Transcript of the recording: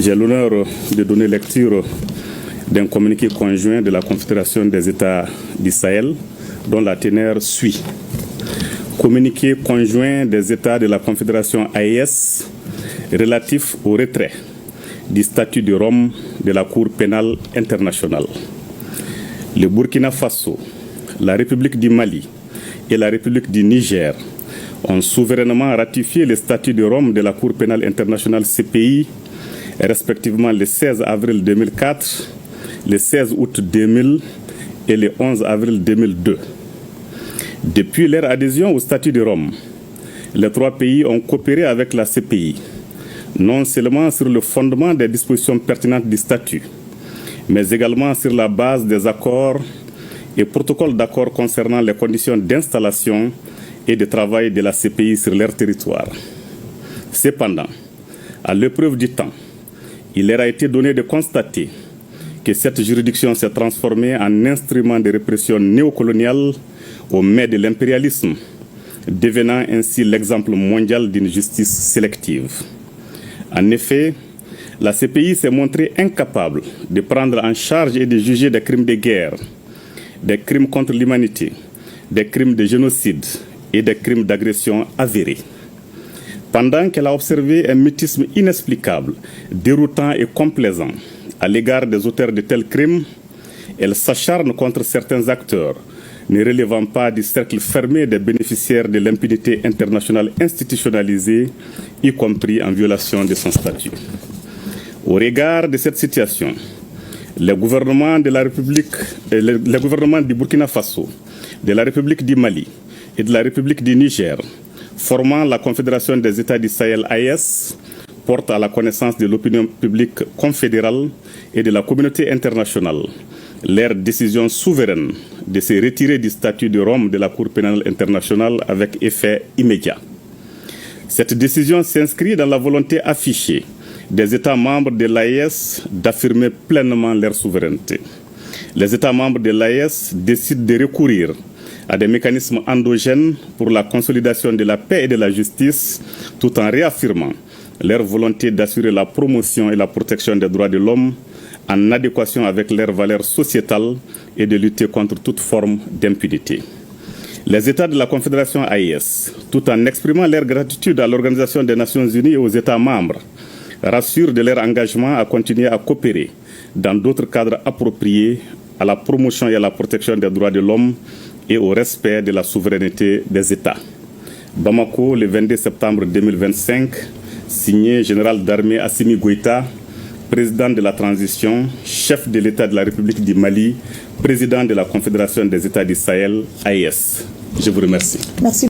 J'ai l'honneur de donner lecture d'un communiqué conjoint de la Confédération des États du Sahel, dont la teneur suit. Communiqué conjoint des États de la Confédération AES relatif au retrait du statut de Rome de la Cour pénale internationale. Le Burkina Faso, la République du Mali et la République du Niger ont souverainement ratifié le statut de Rome de la Cour pénale internationale CPI, respectivement le 16 avril 2004, le 16 août 2000 et le 11 avril 2002. Depuis leur adhésion au statut de Rome, les trois pays ont coopéré avec la CPI, non seulement sur le fondement des dispositions pertinentes du statut, mais également sur la base des accords et protocoles d'accord concernant les conditions d'installation et de travail de la CPI sur leur territoire. Cependant, à l'épreuve du temps, il leur a été donné de constater que cette juridiction s'est transformée en instrument de répression néocoloniale au mets de l'impérialisme, devenant ainsi l'exemple mondial d'une justice sélective. En effet, la CPI s'est montrée incapable de prendre en charge et de juger des crimes de guerre, des crimes contre l'humanité, des crimes de génocide et des crimes d'agression avérés. Pendant qu'elle a observé un mutisme inexplicable, déroutant et complaisant à l'égard des auteurs de tels crimes, elle s'acharne contre certains acteurs ne relevant pas du cercle fermé des bénéficiaires de l'impunité internationale institutionnalisée, y compris en violation de son statut. Au regard de cette situation, les gouvernements de la République, les gouvernements du Burkina Faso, de la République du Mali et de la République du Niger, formant la Confédération des États du Sahel AES, portent à la connaissance de l'opinion publique confédérale et de la communauté internationale leur décision souveraine de se retirer du statut de Rome de la Cour pénale internationale avec effet immédiat. Cette décision s'inscrit dans la volonté affichée des États membres de l'AES d'affirmer pleinement leur souveraineté. Les États membres de l'AES décident de recourir à des mécanismes endogènes pour la consolidation de la paix et de la justice, tout en réaffirmant leur volonté d'assurer la promotion et la protection des droits de l'homme en adéquation avec leurs valeurs sociétales et de lutter contre toute forme d'impunité. Les États de la Confédération AES, tout en exprimant leur gratitude à l'Organisation des Nations Unies et aux États membres, rassurent de leur engagement à continuer à coopérer dans d'autres cadres appropriés à la promotion et à la protection des droits de l'homme et au respect de la souveraineté des États. Bamako, le 22 septembre 2025, signé Général d'armée Assimi Goïta, président de la transition, chef de l'État de la République du Mali, président de la Confédération des États du Sahel, AES. Je vous remercie. Merci.